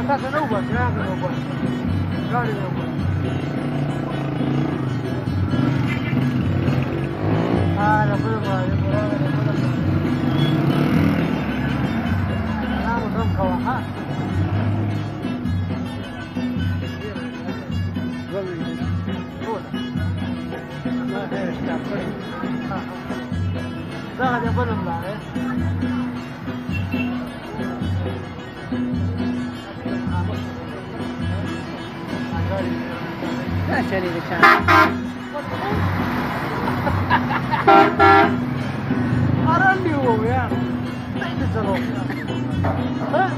Casa no hubo, será que no hubo. Claro que no hubo. Ah, la puedo para decorar, la puedo para. Vamos a bajar. Déjate por un lado, Lasciali le Arandi हो गया नहीं तो चलो हाँ